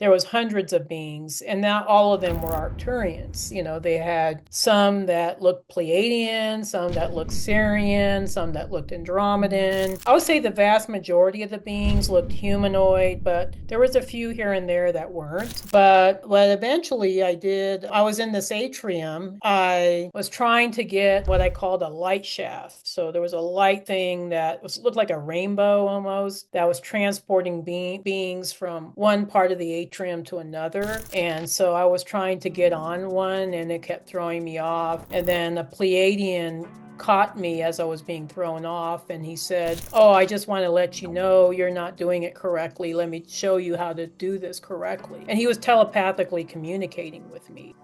there was hundreds of beings, and not all of them were Arcturians. They had some that looked Pleiadian, some that looked Sirian, some that looked Andromedan. I would say the vast majority of the beings looked humanoid, but there was a few here and there that weren't. But what eventually I was in this atrium. I was trying to get what I called a light shaft. So there was a light thing that looked like a rainbow almost, that was transporting beings from one part of the atrium to another. And so I was trying to get on one, and it kept throwing me off. And then a Pleiadian caught me as I was being thrown off, and he said, "Oh, I just want to let you know you're not doing it correctly. Let me show you how to do this correctly." And he was telepathically communicating with me.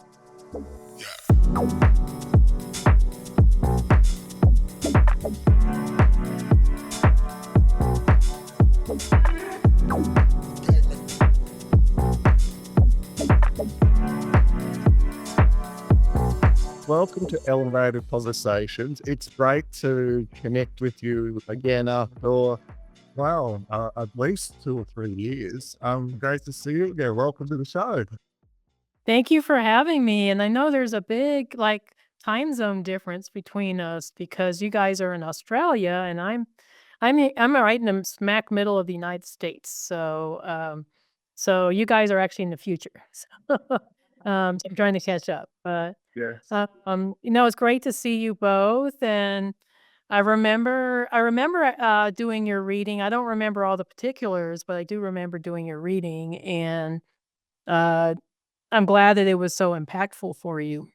Welcome to Elevated Conversations. It's great to connect with you again after, at least 2 or 3 years. Great to see you again. Welcome to the show. Thank you for having me. And I know there's a big time zone difference between us because you guys are in Australia and I'm right in the smack middle of the United States. So you guys are actually in the future. So I'm trying to catch up. But Yes. it's great to see you both. And I remember doing your reading. I don't remember all the particulars, but I do remember doing your reading, and uh I'm glad that it was so impactful for you.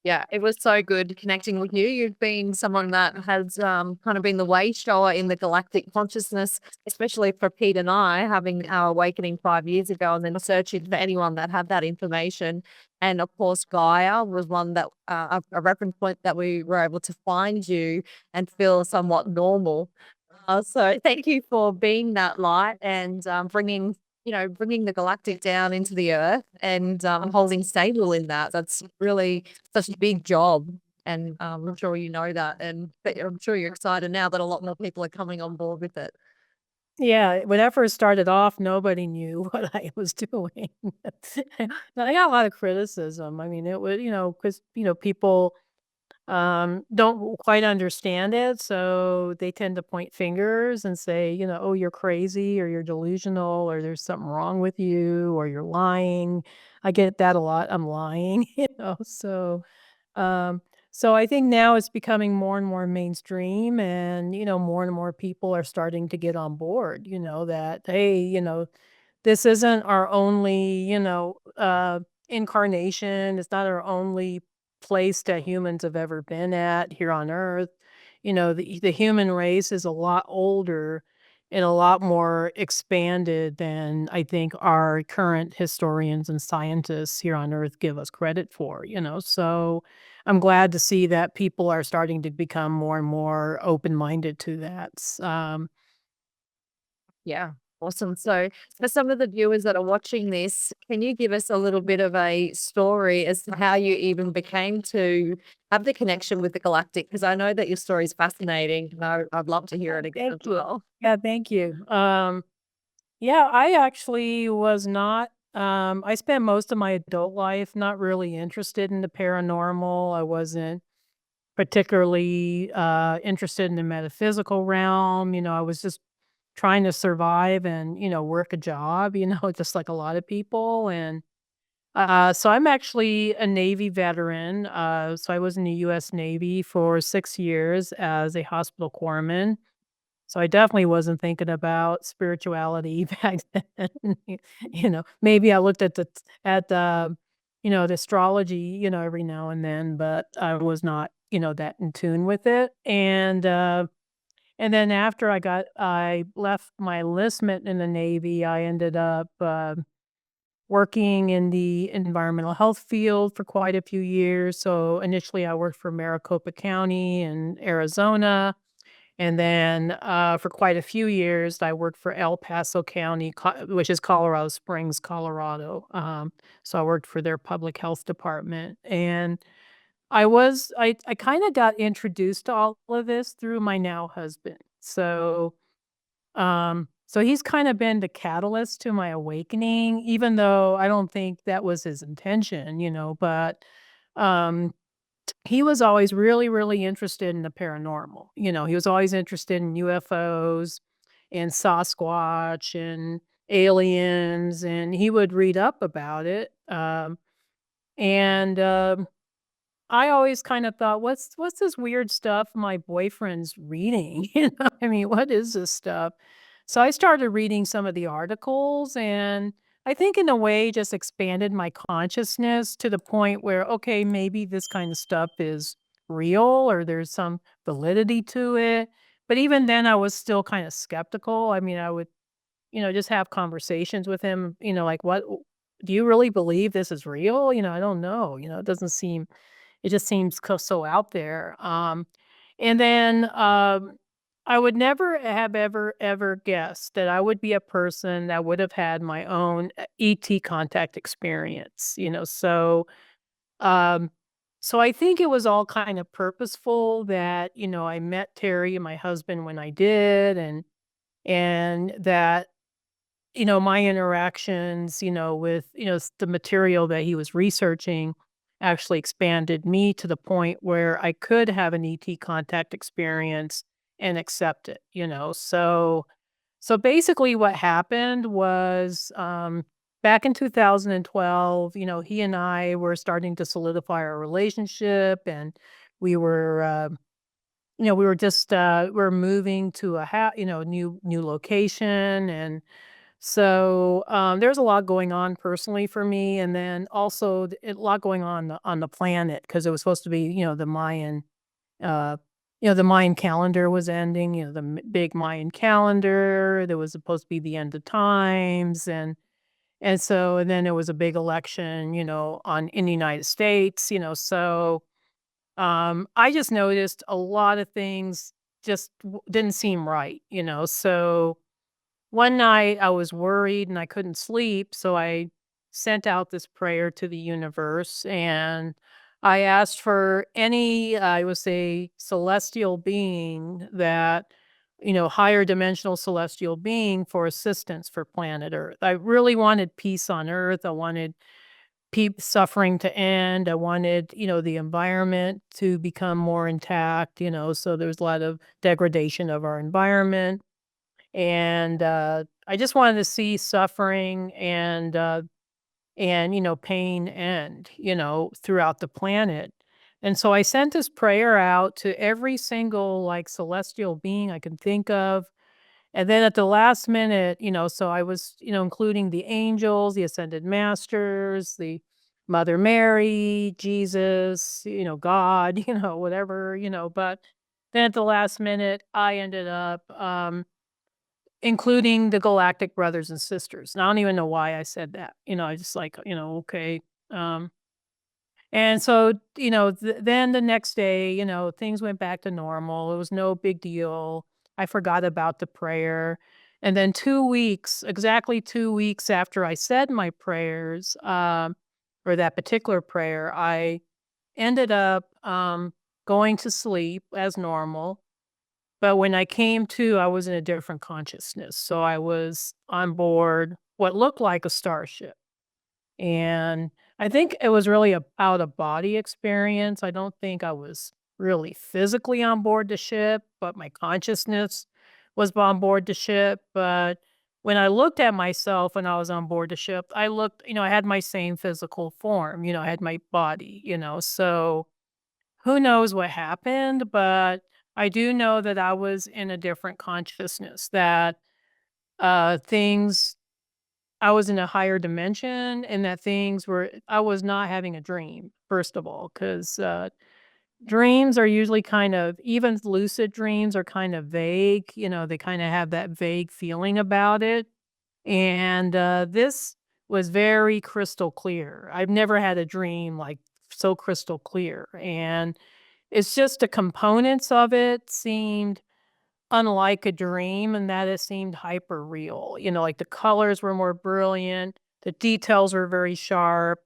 Yeah, it was so good connecting with you. You've been someone that has kind of been the way shower in the galactic consciousness, especially for Pete and I, having our awakening 5 years ago and then searching for anyone that had that information. And of course, Gaia was one that a reference point that we were able to find you and feel somewhat normal. So thank you for being that light and bringing the galactic down into the earth and holding stable in that. That's really such a big job. And I'm sure you know that. And but I'm sure you're excited now that a lot more people are coming on board with it. Yeah, when I first started off, nobody knew what I was doing. I got a lot of criticism. I mean, it was, because, people don't quite understand it, so they tend to point fingers and say, "Oh, you're crazy or you're delusional or there's something wrong with you or you're lying." I get that a lot. I'm lying, um, so I think now it's becoming more and more mainstream, and, more and more people are starting to get on board, that, hey, this isn't our only, incarnation. It's not our only place that humans have ever been at here on Earth. The human race is a lot older and a lot more expanded than I think our current historians and scientists here on Earth give us credit for. So I'm glad to see that people are starting to become more and more open-minded to that. Yeah. Awesome. So, for some of the viewers that are watching this, can you give us a little bit of a story as to how you even became to have the connection with the galactic? Because I know that your story is fascinating, and I'd love to hear it again as Thank you. well. Yeah, thank you. Yeah, I actually was not. I spent most of my adult life not really interested in the paranormal. I wasn't particularly interested in the metaphysical realm. I was just trying to survive and work a job. Just like a lot of people. And so I'm actually a Navy veteran. So I was in the U.S. Navy for 6 years as a hospital corpsman. So I definitely wasn't thinking about spirituality back then. Maybe I looked at the astrology, every now and then, but I was not, that in tune with it. And then after I left my enlistment in the Navy, I ended up working in the environmental health field for quite a few years. So initially I worked for Maricopa County in Arizona. And then, for quite a few years, I worked for El Paso County, which is Colorado Springs, Colorado. So I worked for their public health department, and I kind of got introduced to all of this through my now husband. So, So he's kind of been the catalyst to my awakening, even though I don't think that was his intention, but um he was always really, really interested in the paranormal. He was always interested in UFOs and Sasquatch and aliens, and he would read up about it. And I always kind of thought, what's this weird stuff my boyfriend's reading? I mean, what is this stuff? So I started reading some of the articles, and I think in a way just expanded my consciousness to the point where, okay, maybe this kind of stuff is real or there's some validity to it. But even then I was still kind of skeptical. I mean, I would, just have conversations with him, like, what do you really believe this is real? I don't know. It just seems so out there. And then I would never have ever guessed that I would be a person that would have had my own ET contact experience. Um, so I think it was all kind of purposeful that I met Terry, my husband, when I did, and that my interactions, with, the material that he was researching actually expanded me to the point where I could have an ET contact experience and accept it, So basically what happened was back in 2012, he and I were starting to solidify our relationship, and we were we were just we're moving to a new location. And so, there's a lot going on personally for me, and then also a lot going on the planet because it was supposed to be, uh, the Mayan calendar was ending. The big Mayan calendar. There was supposed to be the end of times, and then there was a big election, in the United States. So I just noticed a lot of things just didn't seem right. So one night I was worried and I couldn't sleep, so I sent out this prayer to the universe, and I asked for any, I would say, celestial being that, higher dimensional celestial being for assistance for planet Earth. I really wanted peace on Earth. I wanted suffering to end. I wanted, the environment to become more intact, so there was a lot of degradation of our environment. And, I just wanted to see suffering and, pain end, throughout the planet. And so I sent this prayer out to every single, like, celestial being I can think of. And then at the last minute, so I was, including the angels, the ascended masters, the Mother Mary, Jesus, God, whatever, but then at the last minute, I ended up, including the galactic brothers and sisters. And I don't even know why I said that. I just like, okay. Um, and so, then the next day, things went back to normal. It was no big deal. I forgot about the prayer. And then 2 weeks, exactly 2 weeks after I said my prayers, or that particular prayer, I ended up going to sleep as normal. But when I came to, I was in a different consciousness. So I was on board what looked like a starship. And I think it was really a out of body experience. I don't think I was really physically on board the ship, but my consciousness was on board the ship. But when I looked at myself when I was on board the ship, I looked, I had my same physical form, I had my body, so who knows what happened, but I do know that I was in a different consciousness, that things I was in a higher dimension, and that things were I was not having a dream, first of all, 'cause, dreams are usually kind of, even lucid dreams are kind of vague, they kinda have that vague feeling about it, and, this was very crystal clear. I've never had a dream, like, so crystal clear, and it's just the components of it seemed unlike a dream, and that it seemed hyper real. Like the colors were more brilliant, the details were very sharp,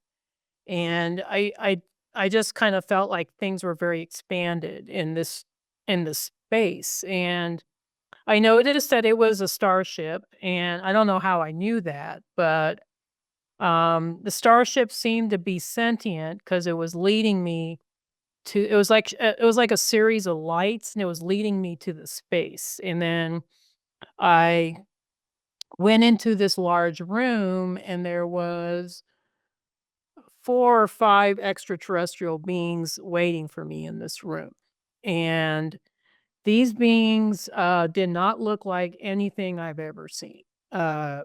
and I just kind of felt like things were very expanded in this space. And I noticed that it was a starship, and I don't know how I knew that, but the starship seemed to be sentient because it was leading me to it was like a series of lights, and it was leading me to the space. And then I went into this large room, and there was 4 or 5 extraterrestrial beings waiting for me in this room. And these beings did not look like anything I've ever seen. Uh,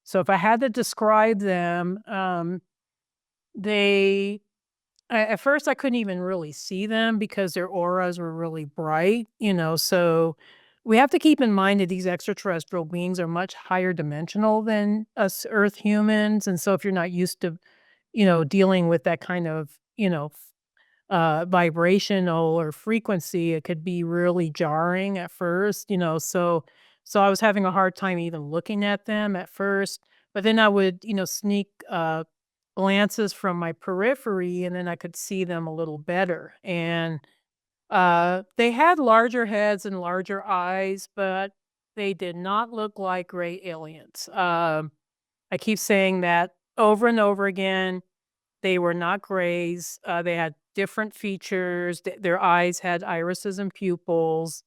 so if I had to describe them, they at first I couldn't even really see them because their auras were really bright, so we have to keep in mind that these extraterrestrial beings are much higher dimensional than us Earth humans. And so if you're not used to, dealing with that kind of, vibrational or frequency, it could be really jarring at first, so I was having a hard time even looking at them at first, but then I would, sneak glances from my periphery, and then I could see them a little better. And they had larger heads and larger eyes, but they did not look like gray aliens. I keep saying that over and over again. They were not grays. They had different features. Their eyes had irises and pupils.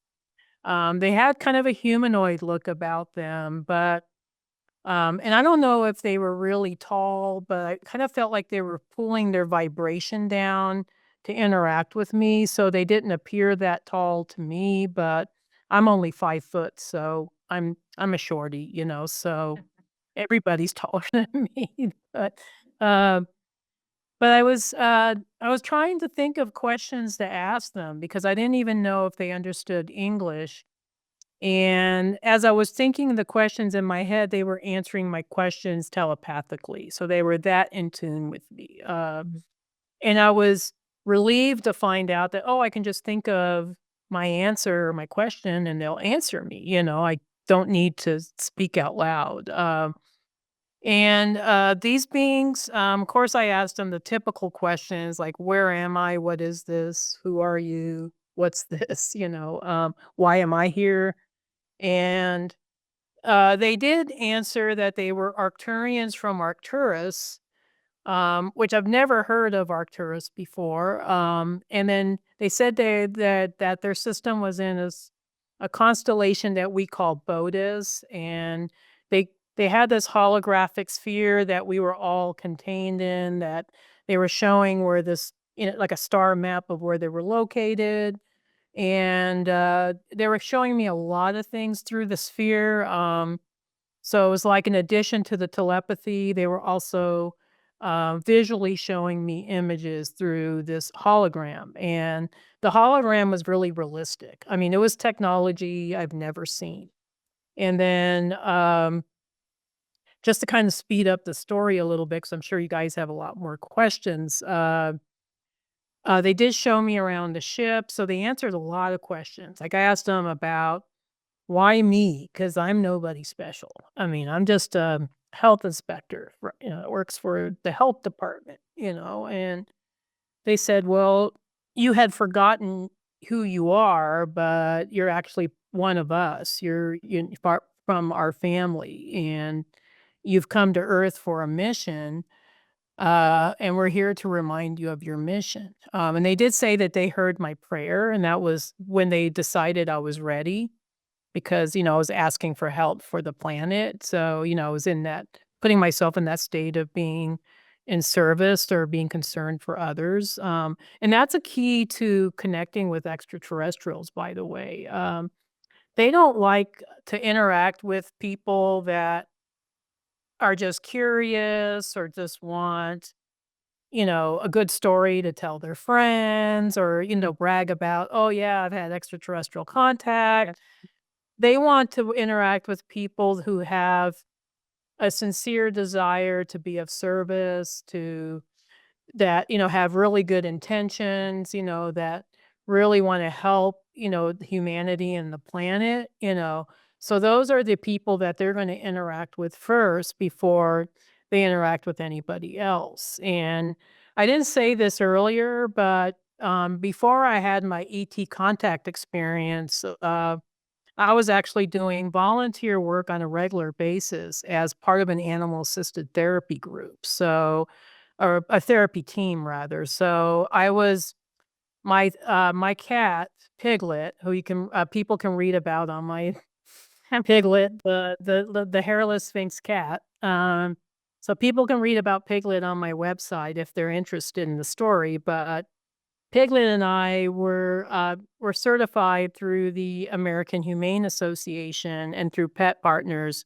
They had kind of a humanoid look about them, but and I don't know if they were really tall, but I kind of felt like they were pulling their vibration down to interact with me. So they didn't appear that tall to me, but I'm only 5 foot, so I'm a shorty, so everybody's taller than me. Um, but I was trying to think of questions to ask them because I didn't even know if they understood English. And as I was thinking the questions in my head, they were answering my questions telepathically. So they were that in tune with me. And I was relieved to find out that, oh, I can just think of my answer, my question, and they'll answer me. I don't need to speak out loud. And these beings, of course, I asked them the typical questions like, where am I? What is this? Who are you? What's this? Why am I here? And they did answer that they were Arcturians from Arcturus, which I've never heard of Arcturus before. And then they said that their system was in a constellation that we call Bodas, and they had this holographic sphere that we were all contained in. That they were showing where this, like a star map of where they were located, and they were showing me a lot of things through the sphere. So it was like in addition to the telepathy, they were also visually showing me images through this hologram. And the hologram was really realistic. I mean, it was technology I've never seen. And then just to kind of speed up the story a little bit, because I'm sure you guys have a lot more questions. They did show me around the ship, so they answered a lot of questions. Like I asked them about why me? Because I'm nobody special. I mean, I'm just a health inspector, works for the health department, and they said, well, you had forgotten who you are, but you're actually one of us. You're from our family, and you've come to Earth for a mission. And we're here to remind you of your mission. And they did say that they heard my prayer, and that was when they decided I was ready because, I was asking for help for the planet. So, I was putting myself in that state of being in service or being concerned for others. And that's a key to connecting with extraterrestrials, by the way. They don't like to interact with people that are just curious or just want, a good story to tell their friends or, brag about, oh, yeah, I've had extraterrestrial contact. They want to interact with people who have a sincere desire to be of service, that, have really good intentions, that really want to help, humanity and the planet. So those are the people that they're going to interact with first before they interact with anybody else. And I didn't say this earlier, but before I had my ET contact experience, I was actually doing volunteer work on a regular basis as part of an animal-assisted therapy group, so or a therapy team rather. So I was my cat, Piglet, who you can people can read about on my Piglet, the hairless Sphinx cat. So people can read about Piglet on my website if they're interested in the story, but Piglet and I were certified through the American Humane Association and through Pet Partners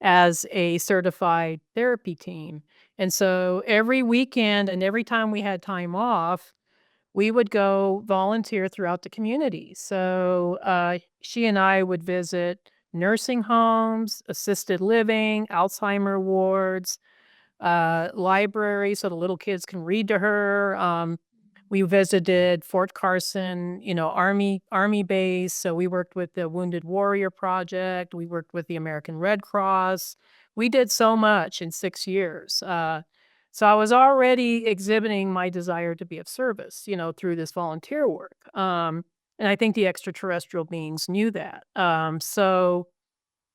as a certified therapy team. And so every weekend and every time we had time off, we would go volunteer throughout the community. So she and I would visit nursing homes, assisted living, Alzheimer wards, library so the little kids can read to her. We visited Fort Carson, army base. So we worked with the Wounded Warrior Project. We worked with the American Red Cross. We did so much in 6 years. So I was already exhibiting my desire to be of service, through this volunteer work. And I think the extraterrestrial beings knew that. So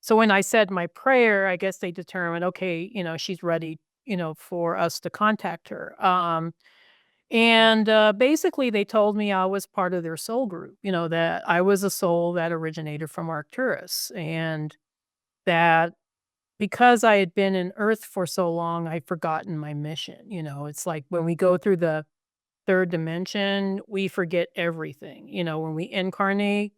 when I said my prayer, I guess they determined, okay, she's ready, for us to contact her. And basically, they told me I was part of their soul group, that I was a soul that originated from Arcturus. And that because I had been in Earth for so long, I'd forgotten my mission. It's like when we go through the third dimension, we forget everything. When we incarnate,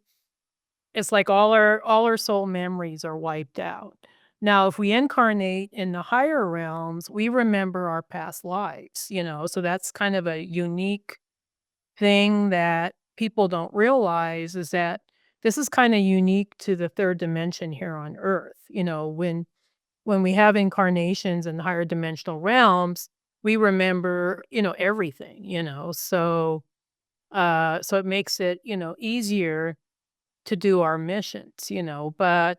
it's like all our soul memories are wiped out. Now, if we incarnate in the higher realms, we remember our past lives, so that's kind of a unique thing that people don't realize is that this is kind of unique to the third dimension here on Earth. When we have incarnations in higher dimensional realms, we remember, everything, so it makes it, easier to do our missions, but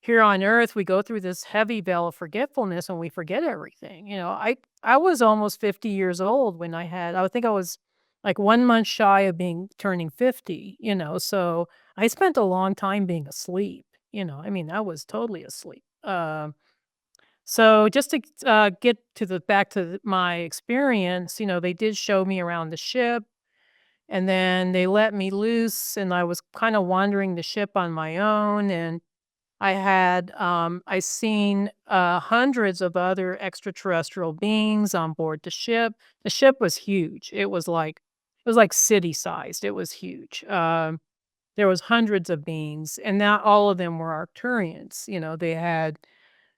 here on Earth, we go through this heavy veil of forgetfulness and we forget everything. I was almost 50 years old when I think I was like 1 month shy of turning 50, so I spent a long time being asleep, I mean, I was totally asleep. So just to get to back to my experience, they did show me around the ship. And then they let me loose, and I was kinda wandering the ship on my own, and I seen, hundreds of other extraterrestrial beings on board the ship. The ship was huge. It was like city-sized. It was huge. There was hundreds of beings, and not all of them were Arcturians. They had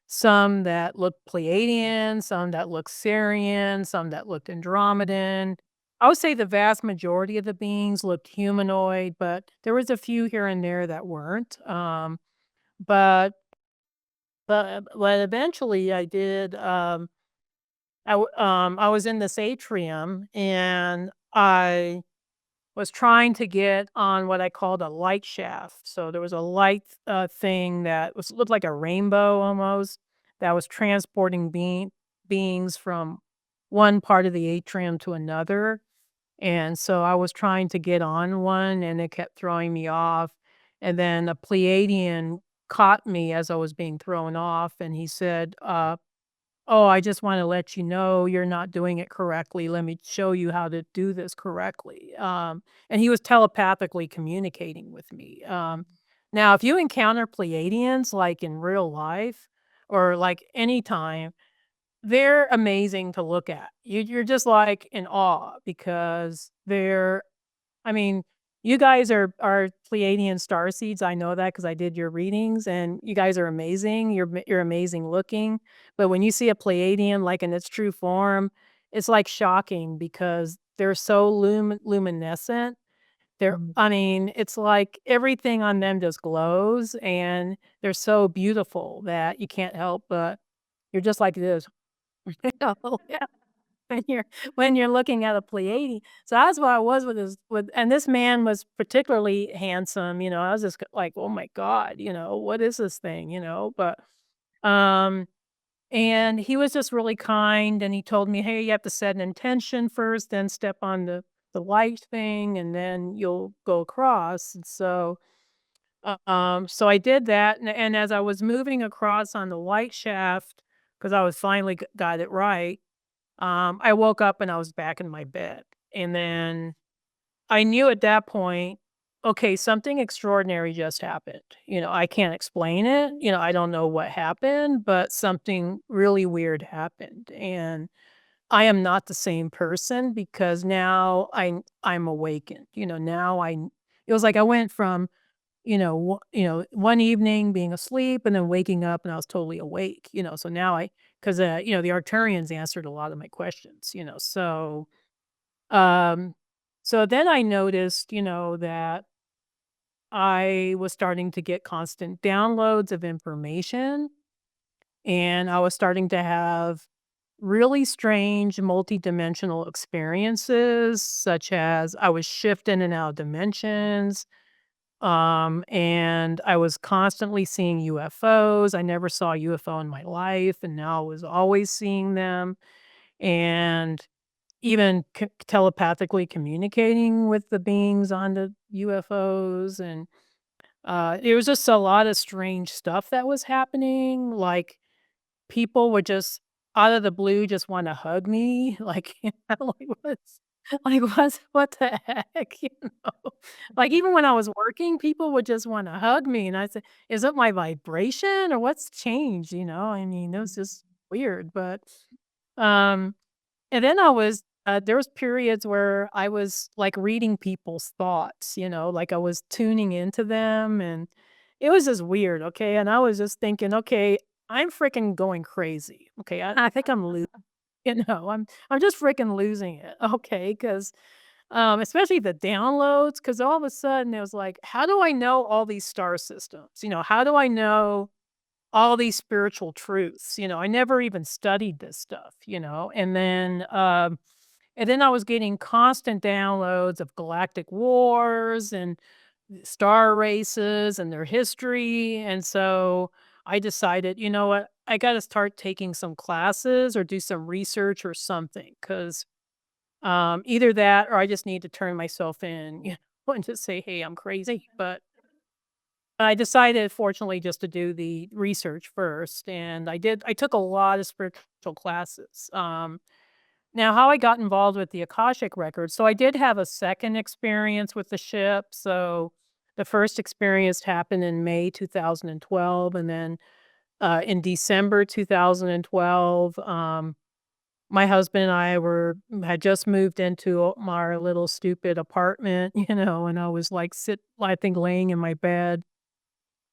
some that looked Pleiadian, some that looked Sirian, some that looked Andromedan. I would say the vast majority of the beings looked humanoid, but there was a few here and there that weren't. But but eventually I did. I was in this atrium and I was trying to get on what I called a light shaft. So there was a light thing that looked like a rainbow almost that was transporting beings from one part of the atrium to another. And so I was trying to get on one and it kept throwing me off. And then a Pleiadian caught me as I was being thrown off and he said, "Oh, I just wanna let you know you're not doing it correctly. Let me show you how to do this correctly." And he was telepathically communicating with me. Now if you encounter Pleiadians, like, in real life or, like, anytime, they're amazing to look at. You're just, like, in awe because I mean, you guys are Pleiadian starseeds, I know that because I did your readings, and you guys are amazing, you're amazing looking, but when you see a Pleiadian, like, in its true form, it's, like, shocking because they're so luminescent. I mean, it's like everything on them just glows, and they're so beautiful that you can't help but you're just like this. Oh, yeah. When you're looking at a Pleiadian. So that's what I was and this man was particularly handsome, I was just like, "Oh my god," "What is this thing?" But, um and he was just really kind, and he told me, "Hey, you have to set an intention first, then step on the light thing, and then you'll go across." And so, So I did that, and as I was moving across on the light shaft, because I was finally got it right, I woke up and I was back in my bed, and then I knew at that point, okay, something extraordinary just happened. I can't explain it. I don't know what happened, but something really weird happened, and I am not the same person because now I'm awakened. Now it was like I went from one evening being asleep and then waking up and I was totally awake. So now because the Arcturians answered a lot of my questions. Um, so then I noticed, that I was starting to get constant downloads of information and I was starting to have really strange multidimensional experiences, such as I was shifting in and out of dimensions. And I was constantly seeing UFOs. I never saw a UFO in my life, and now I was always seeing them. And even telepathically communicating with the beings on the UFOs, and it was just a lot of strange stuff that was happening. Like people would just out of the blue just want to hug me, like what the heck, Like even when I was working, people would just want to hug me, and I said, "Is it my vibration or what's changed?" I mean, it was just weird, but um. And then there was periods where I was, like, reading people's thoughts, like, I was tuning into them, and it was just weird, okay? And I was just thinking, "Okay, I'm freaking going crazy, okay? I think I'm losing, I'm just freaking losing it, okay? Because especially the downloads, because all of a sudden it was like, how do I know all these star systems? How do I know all these spiritual truths? I never even studied this stuff, and then I was getting constant downloads of galactic wars and star races and their history. And so I decided, you know what? I got to start taking some classes or do some research or something, because either that or I just need to turn myself in, and just say, hey, I'm crazy. But I decided, fortunately, just to do the research first. And I took a lot of spiritual classes. Now, how I got involved with the Akashic records, so I did have a second experience with the ship. So the first experience happened in May 2012, and then in December 2012, my husband and I had just moved into our little stupid apartment, and I was like I think laying in my bed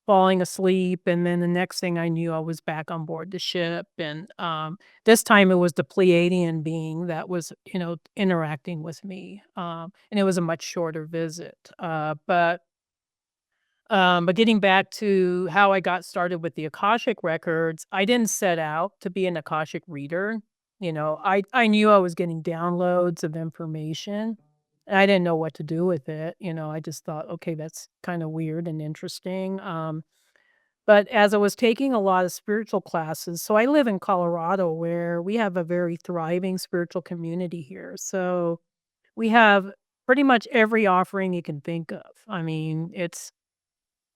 falling asleep, and then the next thing I knew, I was back on board the ship, and, this time it was the Pleiadian being that was, interacting with me, and it was a much shorter visit, but getting back to how I got started with the Akashic records, I didn't set out to be an Akashic reader. I knew I was getting downloads of information, and I didn't know what to do with it. I just thought, okay, that's kind of weird and interesting. But as I was taking a lot of spiritual classes, so I live in Colorado where we have a very thriving spiritual community here. So we have pretty much every offering you can think of. I mean,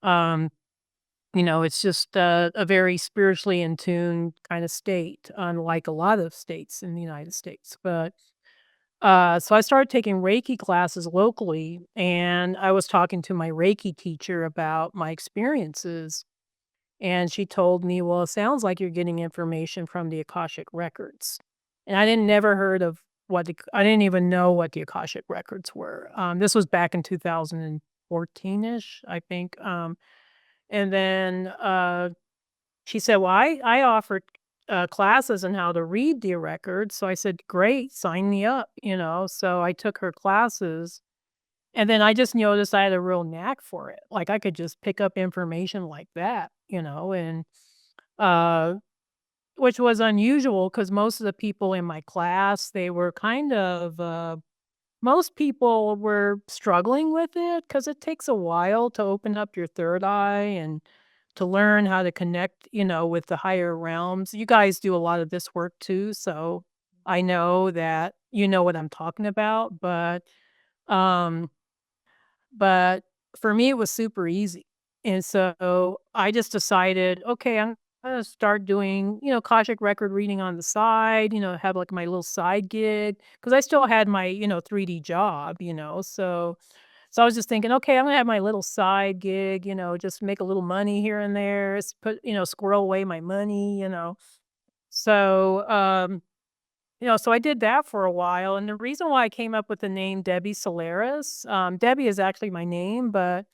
um, it's just a very spiritually in tune kind of state, unlike a lot of states in the United States. But so I started taking Reiki classes locally, and I was talking to my Reiki teacher about my experiences. And she told me, "Well, it sounds like you're getting information from the Akashic records." And I didn't never heard of I didn't even know what the Akashic records were. This was back in 2014-ish, I think. And then she said, "Well, I offered classes on how to read the records." So I said, "Great, sign me up." So I took her classes, and then I just noticed I had a real knack for it. Like I could just pick up information like that, and uh, which was unusual because most of the people in my class, they were kind of, most people were struggling with it because it takes a while to open up your third eye and to learn how to connect, with the higher realms. You guys do a lot of this work too, so I know that you know what I'm talking about, um, but for me, it was super easy. And so I just decided, okay, I'm gonna start doing, Akashic record reading on the side, have like my little side gig because I still had my, 3D job, so I was just thinking, okay, I'm gonna have my little side gig, just make a little money here and there, squirrel away my money. So, so I did that for a while, and the reason why I came up with the name Debbie Solaris, Debbie is actually my name, but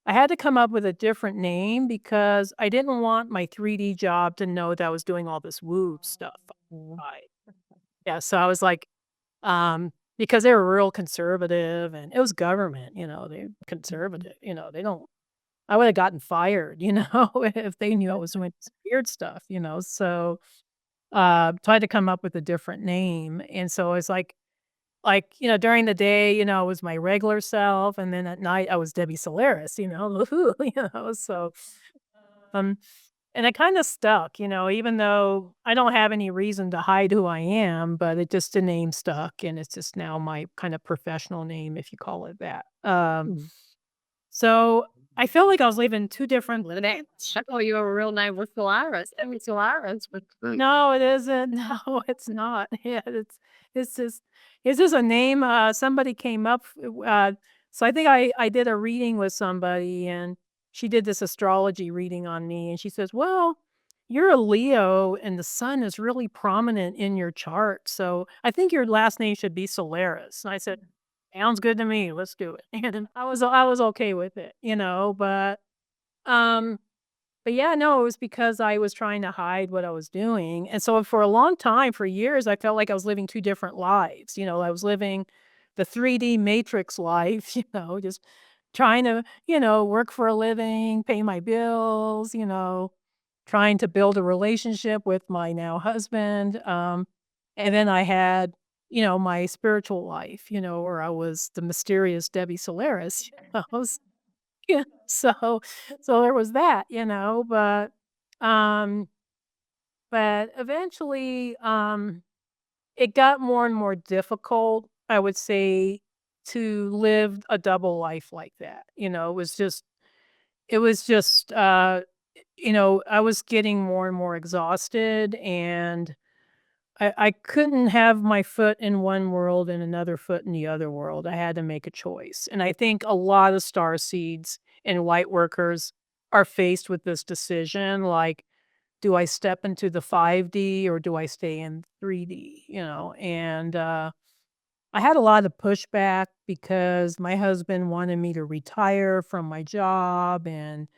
I had to come up with a different name because I didn't want my 3D job to know that I was doing all this woo stuff. Mm. Right. Yeah, so I was like, because they were real conservative and it was government, they conservative, they don't I would have gotten fired, if they knew I was doing this weird stuff. So tried to come up with a different name, and so it's like, during the day, it was my regular self, and then at night, I was Debbie Solaris, so, um, and it kinda stuck, even though I don't have any reason to hide who I am, but it just the name stuck, and it's just now my kind of professional name, if you call it that. Mm. So I feel like I was living 2 different Names. I thought your real name was Solaris. Debbie Solaris, but No, it isn't. No, it's not. Yeah, it's just it's just a name, somebody came up so I think I did a reading with somebody, and she did this astrology reading on me, and she says, "Well, you're a Leo, and the sun is really prominent in your chart, so I think your last name should be Solaris." And I said, "Sounds good to me. Let's do it." And I was okay with it. Um but yeah, no, it was because I was trying to hide what I was doing. And so for a long time, for years, I felt like I was living 2 different lives. I was living the 3D matrix life, just trying to, work for a living, pay my bills, trying to build a relationship with my now husband. And then I had, my spiritual life, where I was the mysterious Debbie Solaris. Yeah, so there was that, um but eventually, it got more and more difficult, I would say, to live a double life like that. I was getting more and more exhausted, and I couldn't have my foot in one world and another foot in the other world. I had to make a choice. And I think a lot of star seeds and light workers are faced with this decision like, do I step into the 5D or do I stay in 3D? And I had a lot of pushback because my husband wanted me to retire from my job, and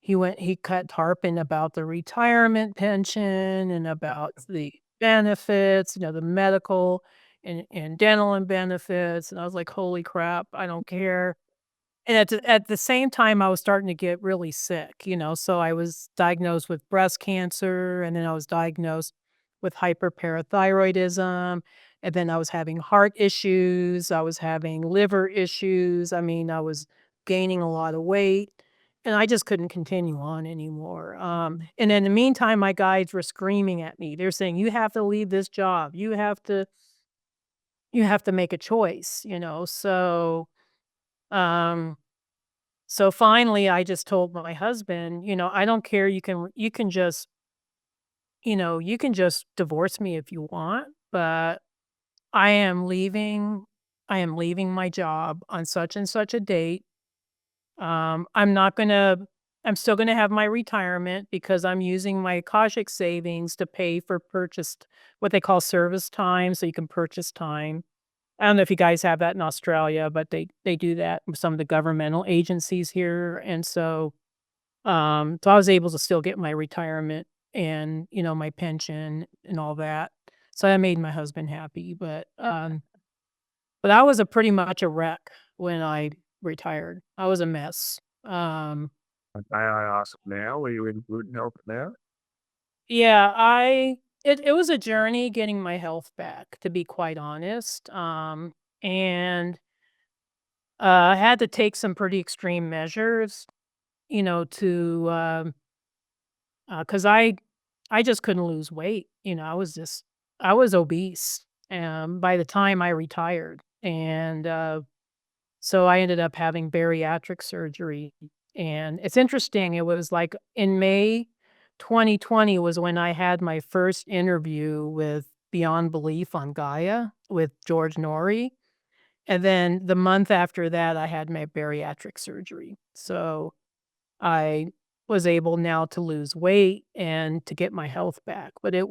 he cut harping about the retirement pension and about the benefits, the medical and dental and benefits, and I was like, "Holy crap, I don't care." And at the same time, I was starting to get really sick, so I was diagnosed with breast cancer, and then I was diagnosed with hyperparathyroidism, and then I was having heart issues, I was having liver issues, I mean, I was gaining a lot of weight, and I just couldn't continue on anymore, and in the meantime, my guides were screaming at me. They're saying, "You have to leave this job. You have to make a choice," um so finally, I just told my husband, "I don't care. You can just divorce me if you want, but I am leaving. I am leaving my job on such and such a date. I'm not gonna. I'm still gonna have my retirement because I'm using my Akashic savings to pay for purchased what they call service time, so you can purchase time. I don't know if you guys have that in Australia, but they do that with some of the governmental agencies here, and so I was able to still get my retirement and, my pension and all that. So that made my husband happy, but I was a pretty much a wreck when I retired. I was a mess. May I ask now, are you in good health now? Yeah, it was a journey getting my health back, to be quite honest. And I had to take some pretty extreme measures, to 'cause I just couldn't lose weight, I was obese, by the time I retired, and, so I ended up having bariatric surgery, And it's interesting, it was like in May 2020 was when I had my first interview with Beyond Belief on Gaia with George Norrie, and then the month after that, I had my bariatric surgery. So, I was able now to lose weight and to get my health back, but it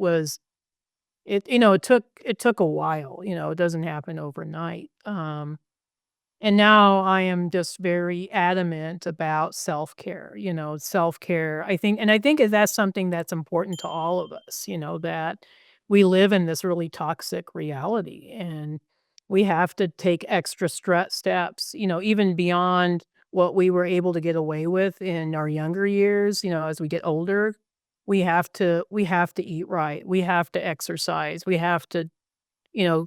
took a while, it doesn't happen overnight. And now I am just very adamant about self-care, self-care. I think that's something that's important to all of us, that we live in this really toxic reality and we have to take extra steps, even beyond what we were able to get away with in our younger years, as we get older. We have to eat right. We have to exercise. We have to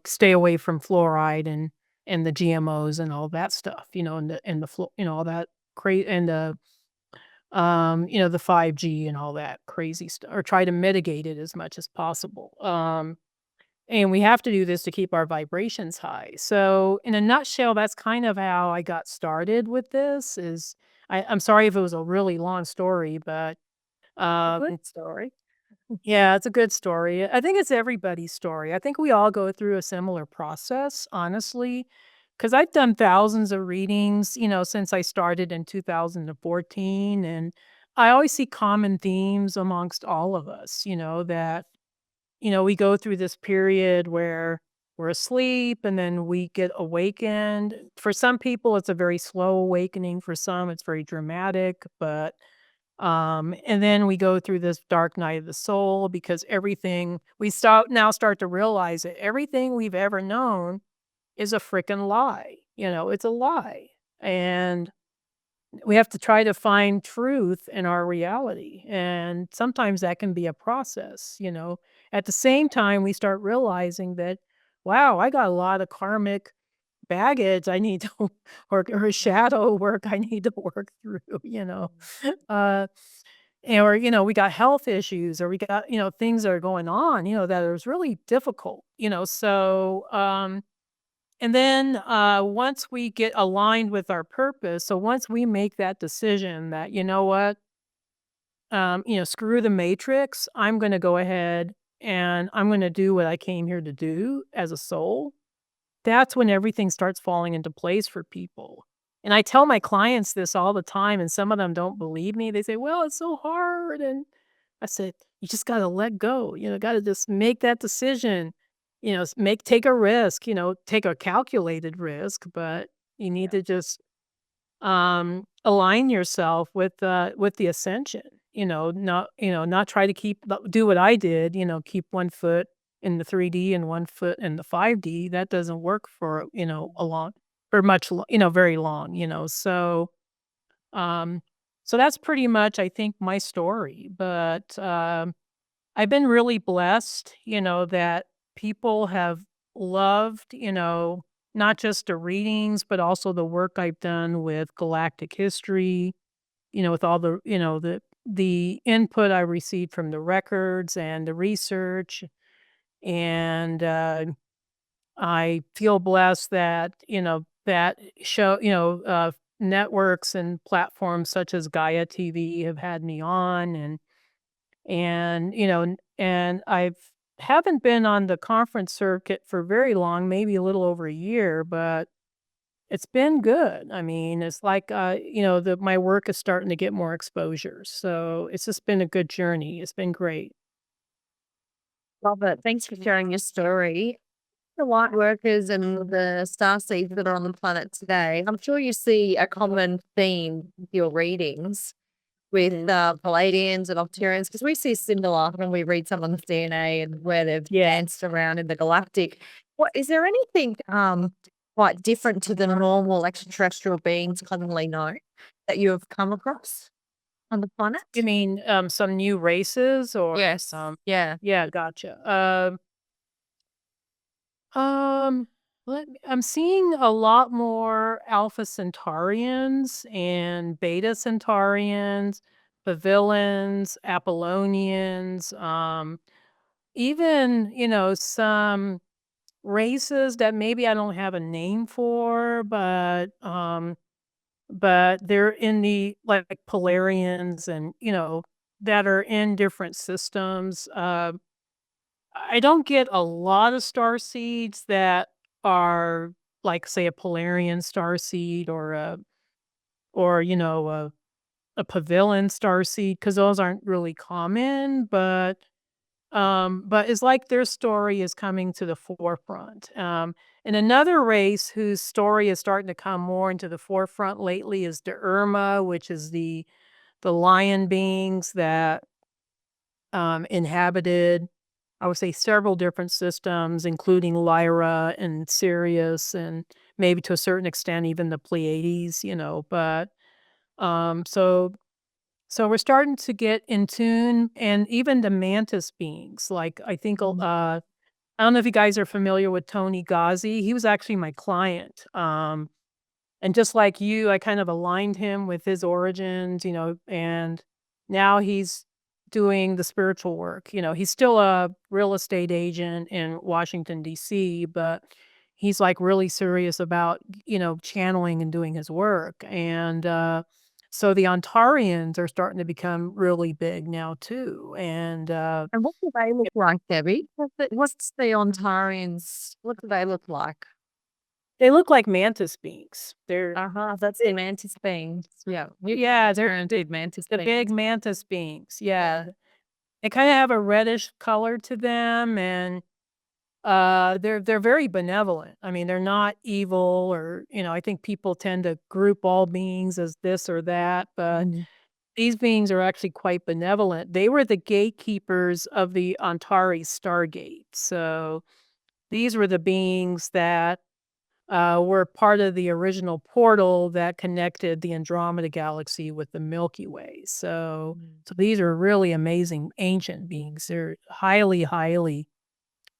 stay away from fluoride and the GMOs and all that stuff, and the all that and the 5G and all that crazy stuff, or try to mitigate it as much as possible. And we have to do this to keep our vibrations high. So, in a nutshell, that's kind of how I got started with this. I'm sorry if it was a really long story, but Good story. yeah, it's a good story. I think it's everybody's story. I think we all go through a similar process, honestly, because I've done thousands of readings, since I started in 2014. And I always see common themes amongst all of us, that, we go through this period where we're asleep and then we get awakened. For some people, it's a very slow awakening. For some, it's very dramatic, but and then we go through this dark night of the soul because everything we start to realize that everything we've ever known is a freaking lie. It's a lie. And we have to try to find truth in our reality. And sometimes that can be a process. At the same time, we start realizing that, wow, I got a lot of karmic baggage I need to or shadow work I need to work through. Uh or, we got health issues or we got, things that are going on, that is really difficult. So, and then, once we get aligned with our purpose, so once we make that decision that, you know what, screw the matrix, I'm going to go ahead and I'm going to do what I came here to do as a soul. That's when everything starts falling into place for people. And I tell my clients this all the time, and some of them don't believe me. They say, "Well, it's so hard." And I said, "You just gotta let go. Gotta just make that decision. Take a risk. Take a calculated risk, but you need to just align yourself with the ascension. Not try to do what I did. Keep one foot in the 3D and one foot in the 5D. That doesn't work for a long for much very long. Um, so that's pretty much I think my story. But I've been really blessed. That people have loved. Not just the readings, but also the work I've done with galactic history, with all the input I received from the records and the research. And I feel blessed that, networks and platforms such as Gaia TV have had me on and I've haven't been on the conference circuit for very long, maybe a little over a year, but it's been good. I mean, it's like, my work is starting to get more exposure. So it's just been a good journey. It's been great. Love it. Thanks for sharing your story. The light workers and the star seeds that are on the planet today, I'm sure you see a common theme with your readings with Palladians and Arcturians, because we see similar when we read someone's DNA and where they've danced around in the galactic. What is there anything quite different to the normal extraterrestrial beings commonly known that you have come across on the planet? You mean, some new races or Yes. Yeah. yeah, gotcha. Um, I'm seeing a lot more Alpha Centaurians and Beta Centaurians, Pavilions, Apollonians, even, some races that maybe I don't have a name for, but but they're in the like Polarians and, that are in different systems. I don't get a lot of star seeds that are like, say, a Polarian star seed or a Pavilion star seed because those aren't really common, but it's like their story is coming to the forefront. And another race whose story is starting to come more into the forefront lately is the Irma, which is the lion beings that inhabited, I would say, several different systems, including Lyra and Sirius, and maybe to a certain extent even the Pleiades. But so we're starting to get in tune, and even the mantis beings. Like I think I don't know if you guys are familiar with Tony Ghazi. He was actually my client. And just like you, I kind of aligned him with his origins, and now he's doing the spiritual work. He's still a real estate agent in Washington, D.C., but he's like really serious about, channeling and doing his work. And so the Ontarians are starting to become really big now, too. And And what do they look like, Debbie? What's the Ontarians? What do they look like? they look like mantis beings. They're That's the mantis beings. Yeah, Yeah, they're indeed mantis the beings. big mantis beings. Yeah. They kinda have a reddish color to them, and, they're very benevolent. I mean, they're not evil or, I think people tend to group all beings as this or that, but these beings are actually quite benevolent. They were the gatekeepers of the Antares Stargate. So, these were the beings that were part of the original portal that connected the Andromeda Galaxy with the Milky Way. So these are really amazing ancient beings. They're highly, highly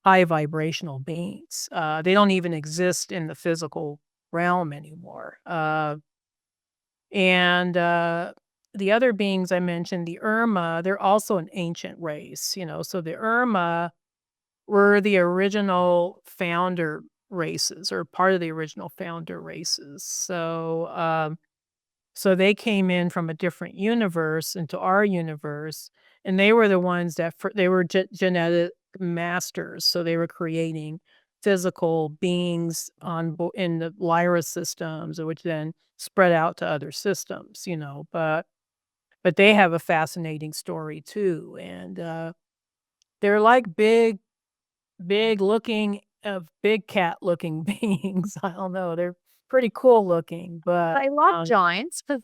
high vibrational beings. They don't even exist in the physical realm anymore. And the other beings I mentioned, the Irma, they're also an ancient race. So the Irma were the original founder races or part of the original founder races. So they came in from a different universe into our universe, and they were the ones that they were genetic masters. So they were creating physical beings in the Lyra systems, which then spread out to other systems. But they have a fascinating story too, and they're like big looking, big cat looking beings. I don't know, they're pretty cool looking, but, They like giants because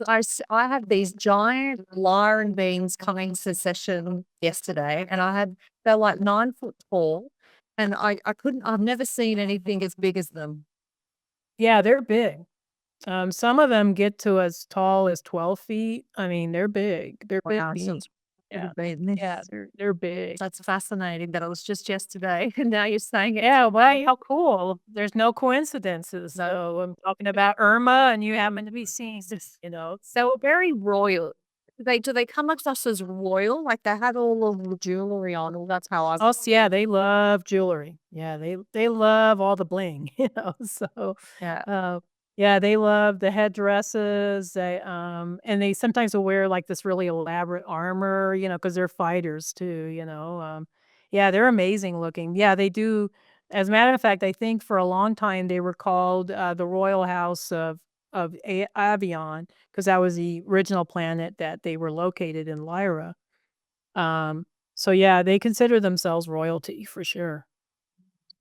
I had these giant lion beings coming to session yesterday, and they're like 9 foot tall, and I've never seen anything as big as them. yeah, they're big. Some of them get to as tall as 12 feet. I mean, they're big. They're big Wow, so beings. Yeah. big. Yeah, they're big. That's fascinating that it was just yesterday, and now you're saying it. Yeah, well, how cool. There's no coincidences. So I'm talking about Irma, and you happen to be seeing this. So very royal. Do they come across as royal? Like they had all of the jewelry on, or that's how I. Oh, yeah, they love jewelry. Yeah, they love all the bling, so, Yeah. uh, yeah, they love the headdresses, and they sometimes will wear, like, this really elaborate armor, because 'cause they're fighters too. Yeah, they're amazing looking. Yeah, they do. As a matter of fact, I think for a long time they were called, the Royal House of A Avion, because that was the original planet that they were located in Lyra. Um, so yeah, they consider themselves royalty for sure.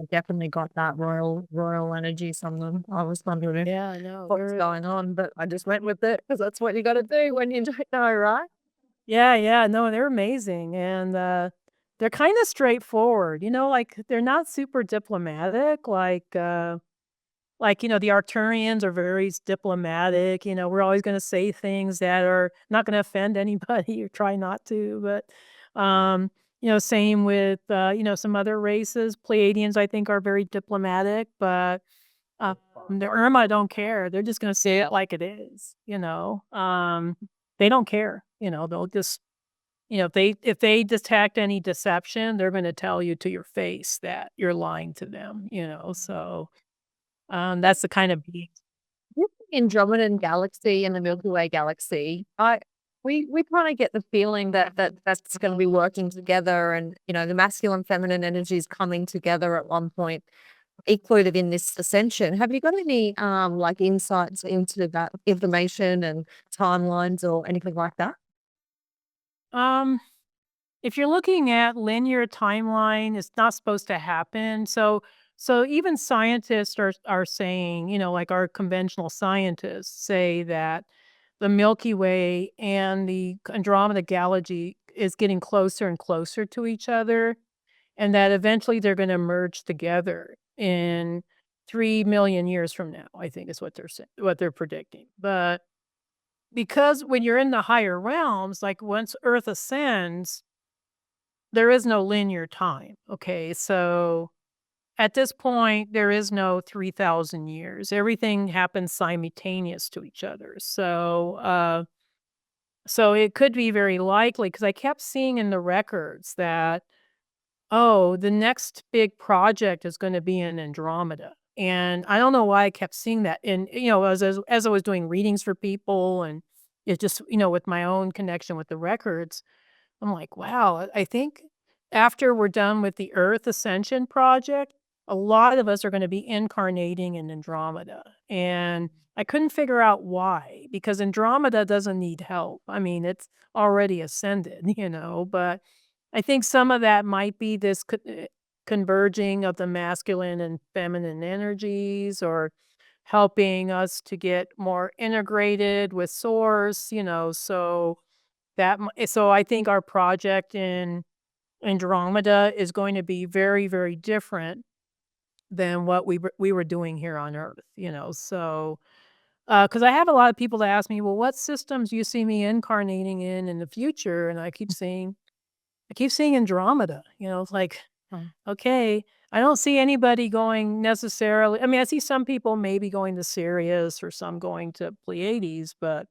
I definitely got that royal energy from them. I was wondering Yeah, I know. what was going on, but I just went with it because that's what you gotta do when you don't know, right? Yeah, no, they're amazing, and, they're kinda straightforward, like, they're not super diplomatic, the Arcturians are very diplomatic. We're always gonna say things that are not gonna offend anybody or try not to, but, same with, some other races. Pleiadians, I think, are very diplomatic, but, the Irma don't care. They're just gonna say it like it is. They don't care, they'll just if they detect any deception, they're gonna tell you to your face that you're lying to them. So, that's the kind of being. Andromedan galaxy and the Milky Way galaxy, we kind of get the feeling that's going to be working together, and the masculine feminine energies coming together at one point, included in this ascension. Have you got any like insights into that information and timelines or anything like that? Um, if you're looking at linear timeline, it's not supposed to happen. So even scientists are saying, like our conventional scientists say that the Milky Way and the Andromeda galaxy is getting closer and closer to each other, and that eventually they're going to merge together in 3 million years from now. I think is what they're saying, what they're predicting. But because when you're in the higher realms, like once Earth ascends, there is no linear time. Okay, so at this point, there is no 3,000 years. Everything happens simultaneous to each other. So it could be very likely because I kept seeing in the records that, oh, the next big project is going to be in Andromeda. And I don't know why I kept seeing that. And, as I was doing readings for people and it just, with my own connection with the records, I'm like, wow, I think after we're done with the Earth Ascension project, a lot of us are going to be incarnating in Andromeda. And I couldn't figure out why, because Andromeda doesn't need help. I mean, it's already ascended, but I think some of that might be this converging of the masculine and feminine energies or helping us to get more integrated with source, so I think our project in Andromeda is going to be very, very different than what we were doing here on Earth, so, because I have a lot of people that ask me, "Well, what systems do you see me incarnating in the future?" And I keep seeing Andromeda, it's like, Mm. okay, I don't see anybody going necessarily. I mean, I see some people maybe going to Sirius or some going to Pleiades, but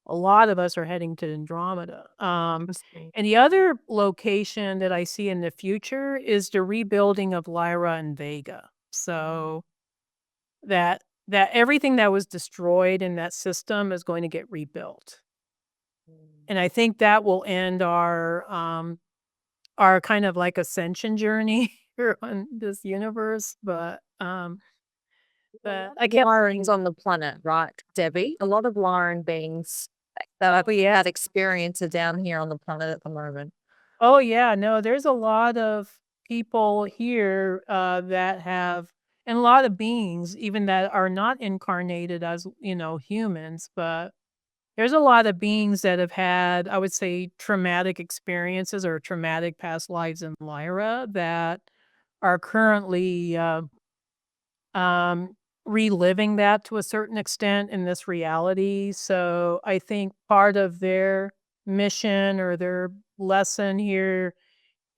a lot of us are heading to Andromeda. Interesting. And the other location that I see in the future is the rebuilding of Lyra and Vega. So that everything that was destroyed in that system is going to get rebuilt. And I think that will end our kind of like ascension journey here on this universe. But I get Lyrans on the planet, right, Debbie? A lot of Lyran beings that we had experience are down here on the planet at the moment. Oh, yeah, no, there's a lot of people here, that have and a lot of beings even that are not incarnated as, humans, but there's a lot of beings that have had, I would say, traumatic experiences or traumatic past lives in Lyra that are currently, um, reliving that to a certain extent in this reality. So I think part of their mission or their lesson here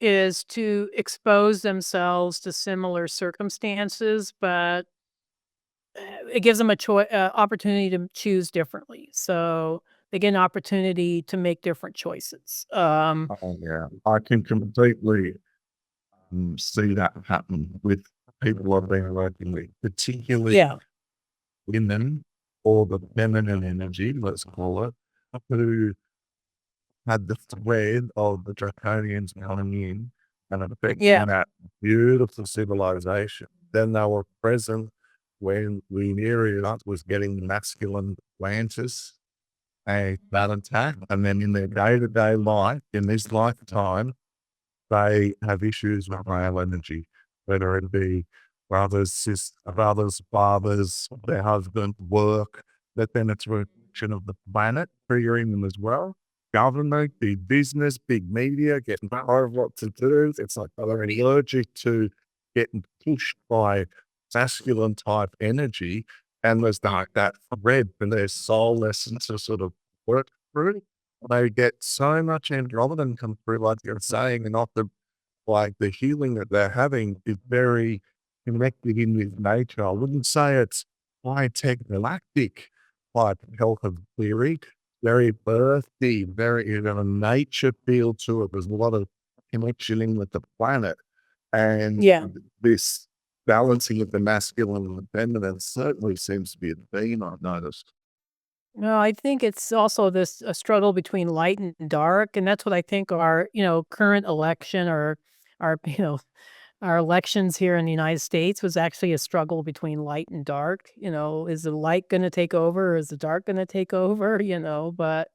is to expose themselves to similar circumstances, but it gives them a opportunity to choose differently. So they get an opportunity to make different choices. Oh, yeah. I can completely see that happen with people I've been working with, particularly Yeah, women or the feminine energy, let's call it, who had the thread of the draconians coming in and yeah, affecting that beautiful civilization. Then they were present when Lunaria was getting masculine Atlantis and that attack. And then in their day-to-day life, in this lifetime, they have issues with male energy, whether it be brothers, fathers, their husband, work, that then it's a reflection of the planet triggering them as well. Government, big business, big media, getting told what to do. It's like they're allergic to getting pushed by masculine type energy. And there's like that thread for their soul lesson to sort of work through. They get so much Andromedan come through, like you're saying, and often like the healing that they're having is very connected in with nature. I wouldn't say it's high tech galactic type health of theory, very earthy, very nature feel to it. There's a lot of connection in with the planet. And yeah, this balancing of the masculine and the feminine certainly seems to be a theme I've noticed. No, I think it's also this a struggle between light and dark, and that's what I think our, current election or our, our elections here in the United States was actually a struggle between light and dark. Is the light going to take over? Or is the dark going to take over? But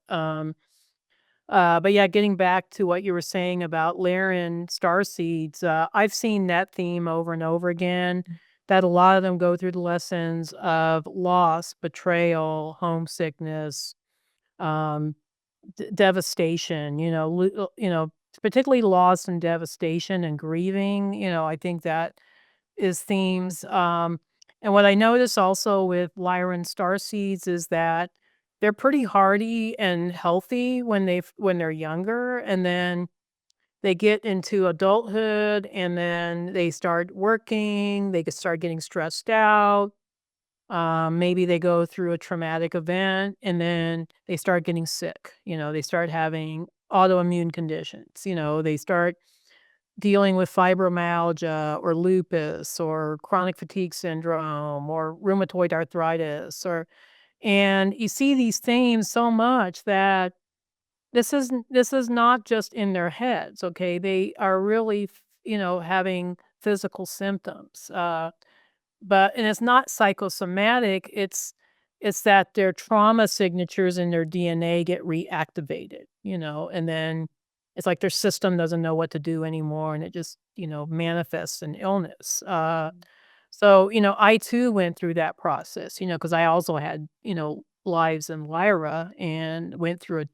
yeah, getting back to what you were saying about Lyran starseeds, I've seen that theme over and over again. That a lot of them go through the lessons of loss, betrayal, homesickness, um, devastation. Particularly loss and devastation and grieving. I think that is themes. And what I notice also with Lyran starseeds is that they're pretty hardy and healthy when they're younger, and then they get into adulthood, and then they start working. They could start getting stressed out. Maybe they go through a traumatic event, and then they start getting sick. They start having autoimmune conditions. They start dealing with fibromyalgia or lupus or chronic fatigue syndrome or rheumatoid arthritis and you see these themes so much that this is not just in their heads, okay? They are really, having physical symptoms. And it's not psychosomatic, it's that their trauma signatures in their DNA get reactivated, and then it's like their system doesn't know what to do anymore and it just, manifests in illness. So, I too went through that process, because I also had, lives in Lyra and went through a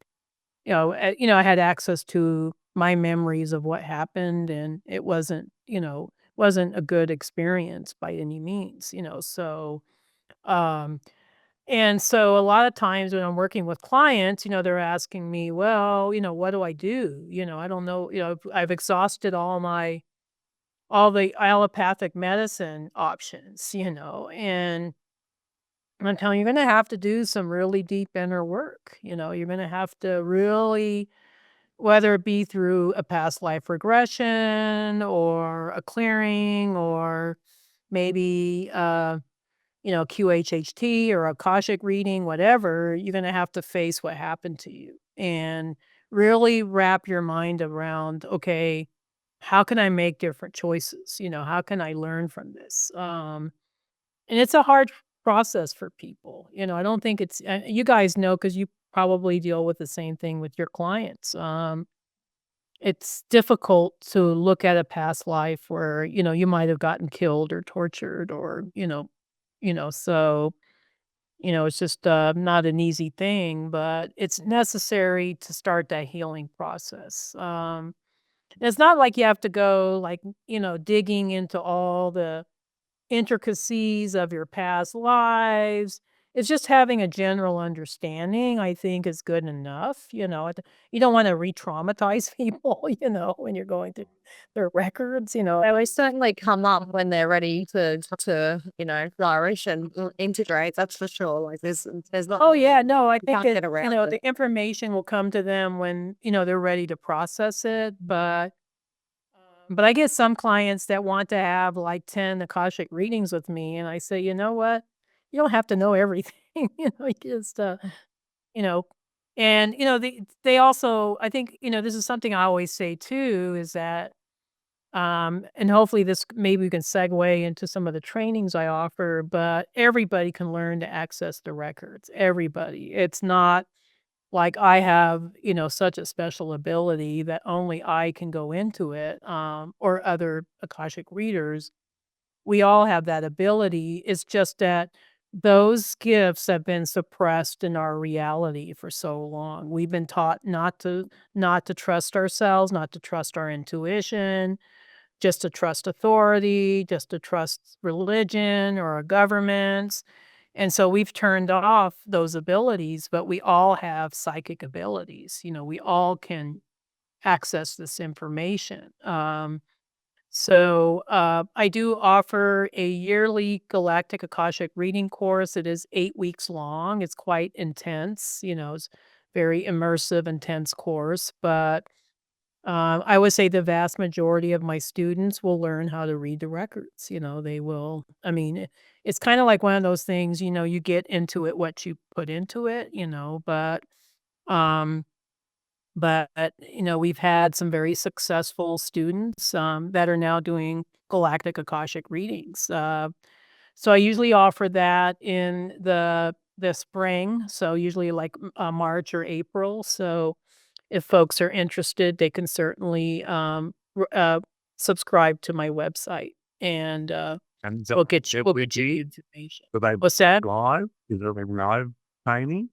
I had access to my memories of what happened, and it wasn't a good experience by any means, um, and so a lot of times when I'm working with clients, they're asking me, "Well, what do I do?" I don't know, I've exhausted all the allopathic medicine options, and I'm telling you, you're gonna have to do some really deep inner work, you're gonna have to really whether it be through a past life regression or a clearing or maybe, QHHT or Akashic reading, whatever, you're gonna have to face what happened to you and really wrap your mind around, "Okay, how can I make different choices?" "How can I learn from this?" And it's a hard process for people, I don't think it's you guys know because you probably deal with the same thing with your clients. It's difficult to look at a past life where, you might have gotten killed or tortured or, so, it's just, not an easy thing, but it's necessary to start that healing process. It's not like you have to go, like, digging into all the intricacies of your past lives. It's just having a general understanding, I think, is good enough, you don't wanna re-traumatize people, when you're going through their records, They will certainly come up when they're ready to flourish and integrate. That's for sure. Like there's not Oh, yeah, no, I you think can't get around it. the information will come to them when, they're ready to process it, but I get some clients that want to have, like, 10 Akashic readings with me, and I say, "You know what? You don't have to know everything." You just, you know and, they also I think, this is something I always say too, is that, and hopefully this maybe we can segue into some of the trainings I offer, but everybody can learn to access the records, everybody. It's not like I have, such a special ability that only I can go into it, or other Akashic readers. We all have that ability. It's just that those gifts have been suppressed in our reality for so long. We've been taught not to trust ourselves, not to trust our intuition, just to trust authority, just to trust religion or our governments. And so we've turned off those abilities, but we all have psychic abilities. We all can access this information. I do offer a yearly galactic Akashic reading course. It is 8 weeks long. It's quite intense. It's very immersive, intense course, but I would say the vast majority of my students will learn how to read the records. They will. I mean, it's kind of like one of those things. You get into it what you put into it. Um, but we've had some very successful students that are now doing galactic Akashic readings. So I usually offer that in the spring, so usually like March or April. So if folks are interested, they can certainly subscribe to my website, and And we'll get you it we'll would get you the be, information. do they What's that? live? Is there a live training?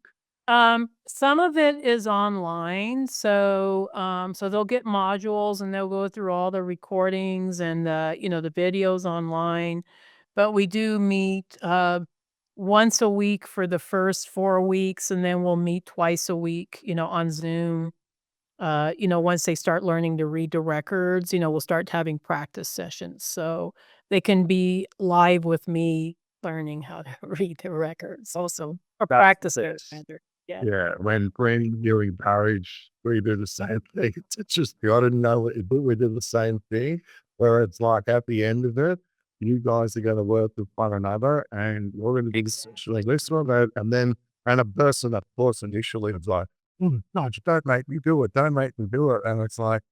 Some of it is online, so they'll get modules and they'll go through all the recordings and the videos online. But we do meet once a week for the first 4 weeks, and then we'll meet twice a week, on Zoom. Once they start learning to read the records, we'll start having practice sessions. So they can be live with me learning how to read the records also, or That's practice it this. rather. Yeah. Yeah, when you encourage, we do the same thing. It's just, I didn't know what you do. We do the same thing where it's like at the end of it, you guys are going to work with one another and we're going to be essentially listening. And a person, of course, initially was like, no, just don't make me do it. Don't make me do it. And it's like,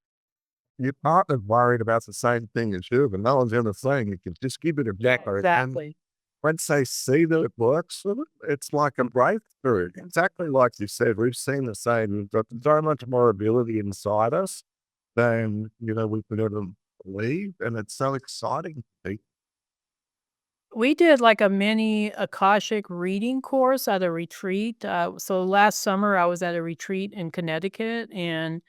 your partner's worried about the same thing as you, but no one's ever saying you can just give it a Yeah, go. And exactly. once they see that it works for them, it's like a breakthrough. Exactly like you said, we've seen the same. We've got so much more ability inside us than, we could ever believe. And it's so exciting to see. We did like a mini Akashic reading course at a retreat. So last summer I was at a retreat in Connecticut, and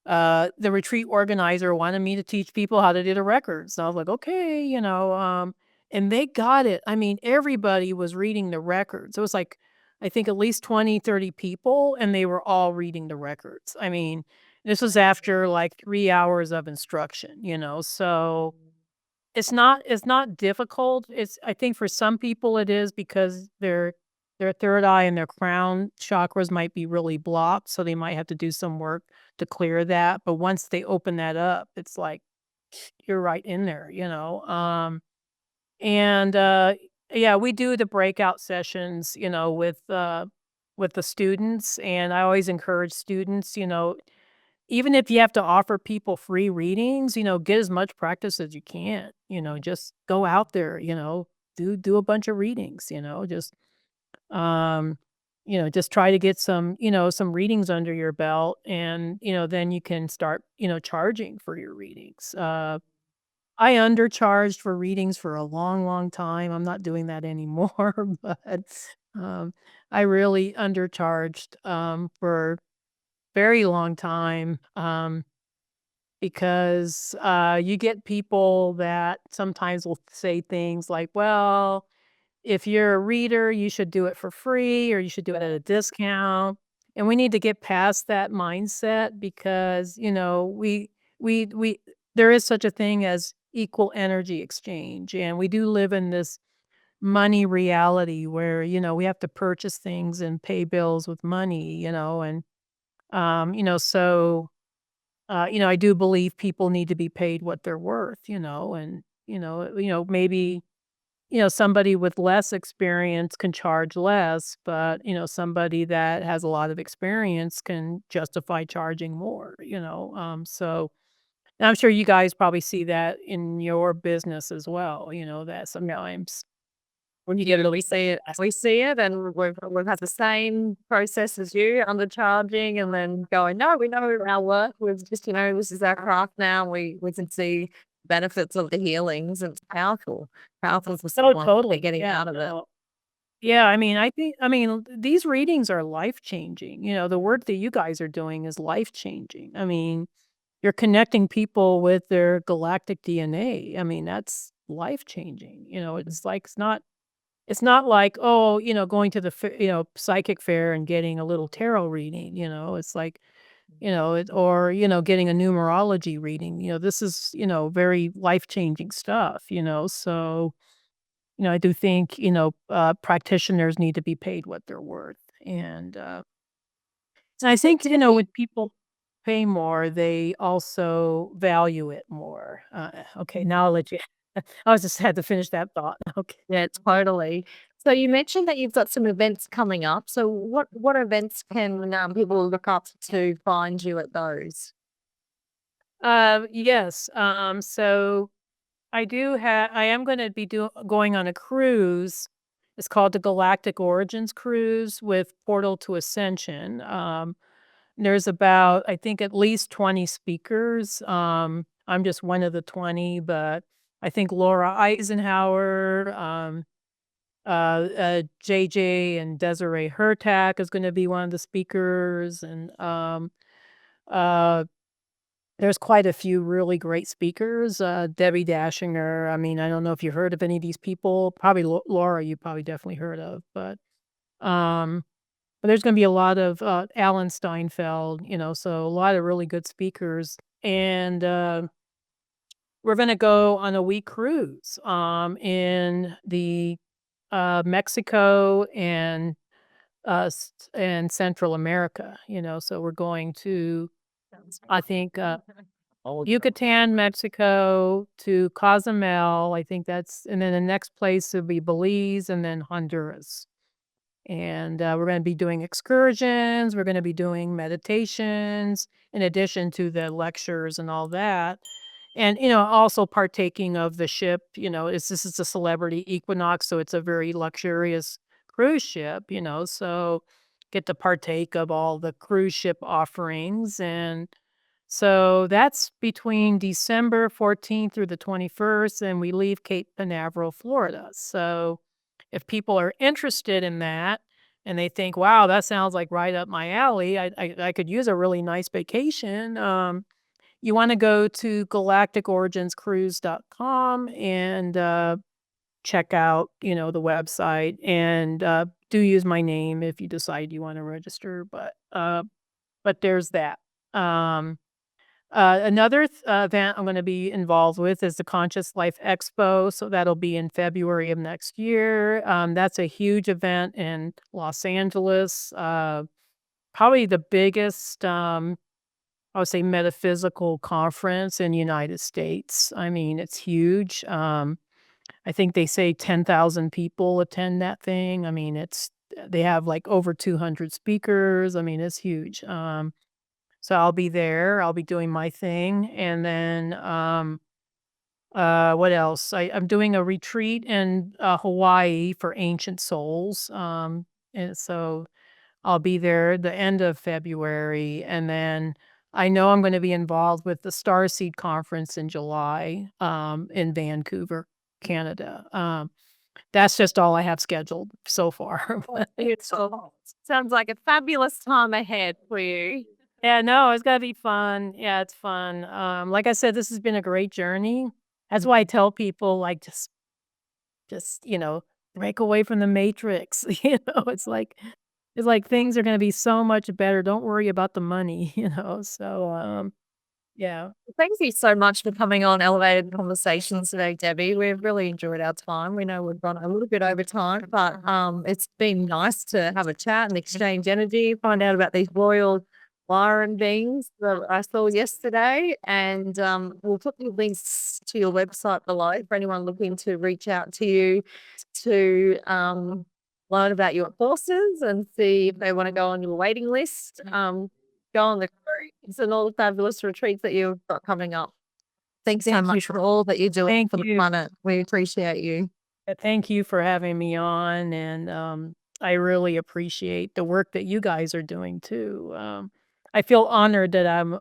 the retreat organizer wanted me to teach people how to do the records. So I was like, okay, and they got it. I mean, everybody was reading the records. It was like, I think at least 20, 30 people, and they were all reading the records. I mean, this was after like 3 hours of instruction, so it's not difficult. I think for some people it is because their third eye and their crown chakras might be really blocked, so they might have to do some work to clear that. But once they open that up, it's like you're right in there. And yeah, we do the breakout sessions, with the students, and I always encourage students, even if you have to offer people free readings, get as much practice as you can. Just go out there, do a bunch of readings, um, just try to get some readings under your belt, and then you can start, charging for your readings. I undercharged for readings for a long, long time. I'm not doing that anymore, but um, I really undercharged for very long time. Because, you get people that sometimes will say things like, "Well, if you're a reader, you should do it for free or you should do it at a discount." And we need to get past that mindset because, we there is such a thing as equal energy exchange, and we do live in this money reality where, we have to purchase things and pay bills with money, and, so I do believe people need to be paid what they're worth, and maybe somebody with less experience can charge less, but somebody that has a lot of experience can justify charging more. So and I'm sure you guys probably see that in your business as well. That sometimes when you get a We see it. We see it, and we've had the same process as you, undercharging, and then going, no, we know our work. We've just, this is our craft now. We can see benefits of the healings. It's powerful, powerful for oh, someone they're totally, getting yeah, out of it. no. Yeah, I mean, these readings are life-changing. The work that you guys are doing is life-changing. I mean, you're connecting people with their galactic DNA. I mean, that's life-changing. It's not like, oh, going to the psychic fair and getting a little tarot reading. It's like, or getting a numerology reading. This is, very life-changing stuff, so I do think, practitioners need to be paid what they're worth, and I think, with people. pay more, they also value it more. Okay, now I'll let you. I was just had to finish that thought. Okay. Yeah, totally. So you mentioned that you've got some events coming up. So what events can people look up to find you at those? Yes. So I am going to be going on a cruise. It's called the Galactic Origins Cruise with Portal to Ascension. There's about, I think, at least 20 speakers. I'm just one of the 20, but I think Laura Eisenhower, JJ and Desiree Hurtak is going to be one of the speakers, and uh, there's quite a few really great speakers. Debbie Dashinger. I mean, I don't know if you heard of any of these people. Probably Laura, you probably definitely heard of, um, but there's going to be a lot of Alan Steinfeld. So a lot of really good speakers, and we're going to go on a week cruise in the Mexico and Central America. So we're going to, I think, Yucatan, Mexico to Cozumel. I think and then the next place would be Belize and then Honduras. And we're going to be doing excursions. We're going to be doing meditations in addition to the lectures and all that. And, also partaking of the ship. This is a celebrity equinox, so it's a very luxurious cruise ship, so get to partake of all the cruise ship offerings. And so that's between December 14th through the 21st, and we leave Cape Canaveral, Florida. So if people are interested in that and they think, wow, that sounds like right up my alley, I could use a really nice vacation. You want to go to galacticorigins.cruise.com and check out, the website, and do use my name if you decide you want to register. But there's that. Another event I'm going to be involved with is the Conscious Life Expo. So that'll be in February of next year. That's a huge event in Los Angeles. Probably the biggest, I would say, metaphysical conference in the United States. I mean, it's huge. I think they say 10,000 people attend that thing. I mean, they have like over 200 speakers. I mean, it's huge. So I'll be there. I'll be doing my thing. And then, what else? I'm doing a retreat in Hawaii for ancient souls. And so I'll be there the end of February. And then I know I'm going to be involved with the Starseed Conference in July, in Vancouver, Canada. That's just all I have scheduled so far. Sounds like a fabulous time ahead for you. Yeah, no, it's gotta be fun. Yeah, it's fun. Like I said, this has been a great journey. That's why I tell people, like, just break away from the matrix. It's like things are gonna be so much better. Don't worry about the money. So yeah. Thank you so much for coming on Elevated Conversations today, Debbie. We've really enjoyed our time. We know we've gone a little bit over time, but it's been nice to have a chat and exchange energy, find out about these royal Lyran beings that I saw yesterday. And we'll put the links to your website below for anyone looking to reach out to you to learn about your courses and see if they want to go on your waiting list. Go on the cruise and all the fabulous retreats that you've got coming up. Thanks so much for all that you're doing for the planet. We appreciate you. Thank you for having me on, and I really appreciate the work that you guys are doing too. I feel honored that I'm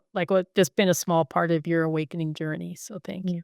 just been a small part of your awakening journey. So thank you.